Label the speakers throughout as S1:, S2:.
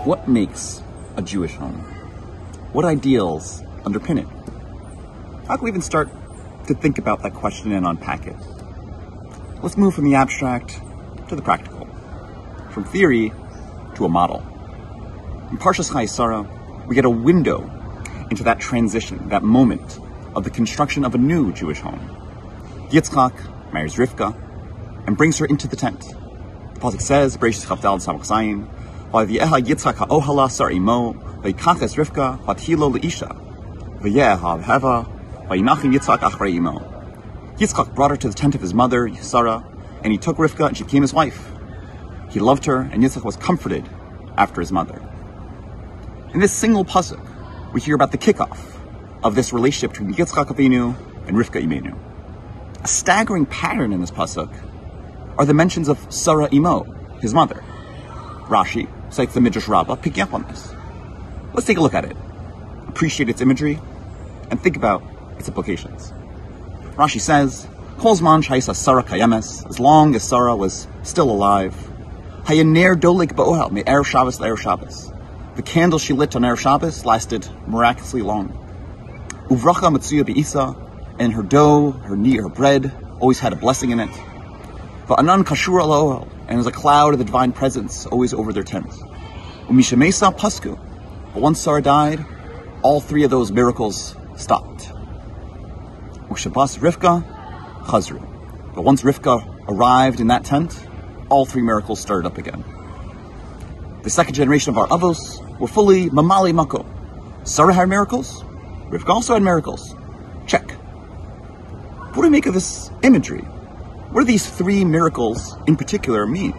S1: What makes a Jewish home? What ideals underpin it? How can we even start to think about that question and unpack it? Let's move from the abstract to the practical, from theory to a model. In Parashat Chayei Sara, we get a window into that transition, that moment of the construction of a new Jewish home. Yitzchak marries Rivka and brings her into the tent. The pasuk says, "Bereshis Chavdal Samach Zayin, V'yeha Yitzchak ha'ohala Sar imo, v'yikaches Rivka v'athilo leisha, v'yeha hava v'yinachim Yitzchak achrei imo." Yitzchak brought her to the tent of his mother Sara, and he took Rivka, and she became his wife. He loved her, and Yitzchak was comforted after his mother. In this single pasuk, we hear about the kickoff of this relationship between Yitzchak Avinu and Rivka Imenu. A staggering pattern in this pasuk are the mentions of Sara Imo, his mother. Rashi, cites the Midrash Rabbah, picking up on this. Let's take a look at it, appreciate its imagery, and think about its implications. Rashi says, Kol zman sh'hayisa Sara kayemes, as long as Sarah was still alive, hayaner dolik ba'ohel me'er Shabbos le'er Shabbos. The candle she lit on Erev Shabbos lasted miraculously long. Uvracha matzuya be'isa, and her dough, her bread, always had a blessing in it. Va'anan kashur al ohel, and there's a cloud of the divine presence always over their tent. Umishamesa pasku, but once Sarah died, all three of those miracles stopped. Ushabas Rivka chazru, but once Rivka arrived in that tent, all three miracles started up again. The second generation of our avos were fully mamali mako. Sarah had miracles, Rivka also had miracles. Check. What do we make of this imagery? What do these three miracles in particular mean?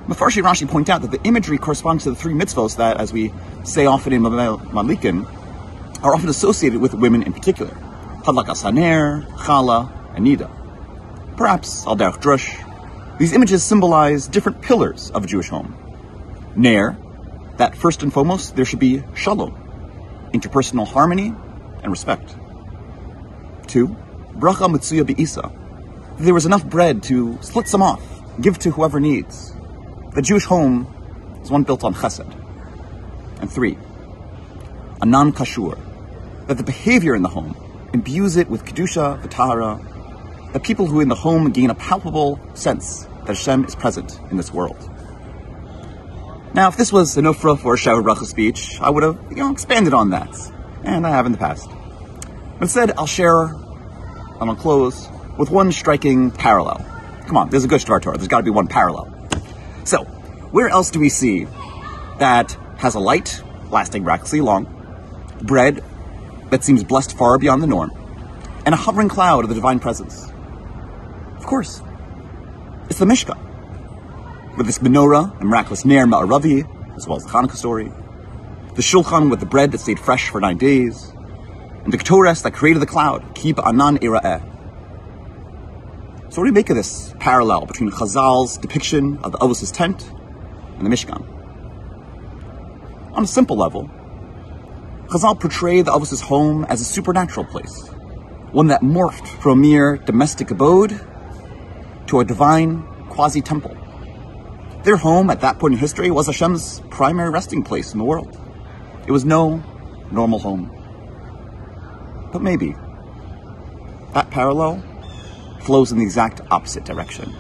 S1: Mefarshi and Rashi point out that the imagery corresponds to the three mitzvos that, as we say often in Malikin, are often associated with women in particular. Hadlakas haner, chala, and nida. Perhaps, al derech drush, these images symbolize different pillars of a Jewish home. Ner, that first and foremost there should be shalom, interpersonal harmony and respect. 2, bracha mitzuya be'isa, there was enough bread to split some off, give to whoever needs. The Jewish home is one built on chesed. And 3, anan kashur, that the behavior in the home imbues it with kedusha, v'tahara, that people who are in the home gain a palpable sense that Hashem is present in this world. Now, if this was an ufra for a shower bracha speech, I would have, expanded on that, and I have in the past. But instead, I'll share, and I'll close with one striking parallel. Come on, there's a good Torah. There's got to be one parallel. So, where else do we see that has a light lasting miraculously long, bread that seems blessed far beyond the norm, and a hovering cloud of the divine presence? Of course, it's the Mishkan, with this menorah and miraculous Ner Ma'aravi, as well as the Hanukkah story, the Shulchan with the bread that stayed fresh for 9 days, and the Ketores that created the cloud, Kib Anan Ira'eh. So what do you make of this parallel between Chazal's depiction of the Avos' tent and the Mishkan? On a simple level, Chazal portray the Avos' home as a supernatural place, one that morphed from a mere domestic abode to a divine quasi-temple. Their home at that point in history was Hashem's primary resting place in the world. It was no normal home. But maybe that parallel flows in the exact opposite direction.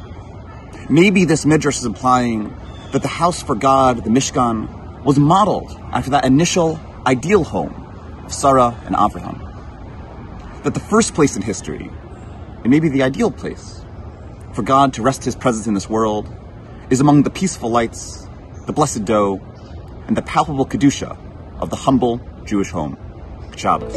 S1: Maybe this midrash is implying that the house for God, the Mishkan, was modeled after that initial ideal home of Sarah and Abraham. That the first place in history, and maybe the ideal place, for God to rest His presence in this world is among the peaceful lights, the blessed dough, and the palpable kedusha of the humble Jewish home. Shabbos.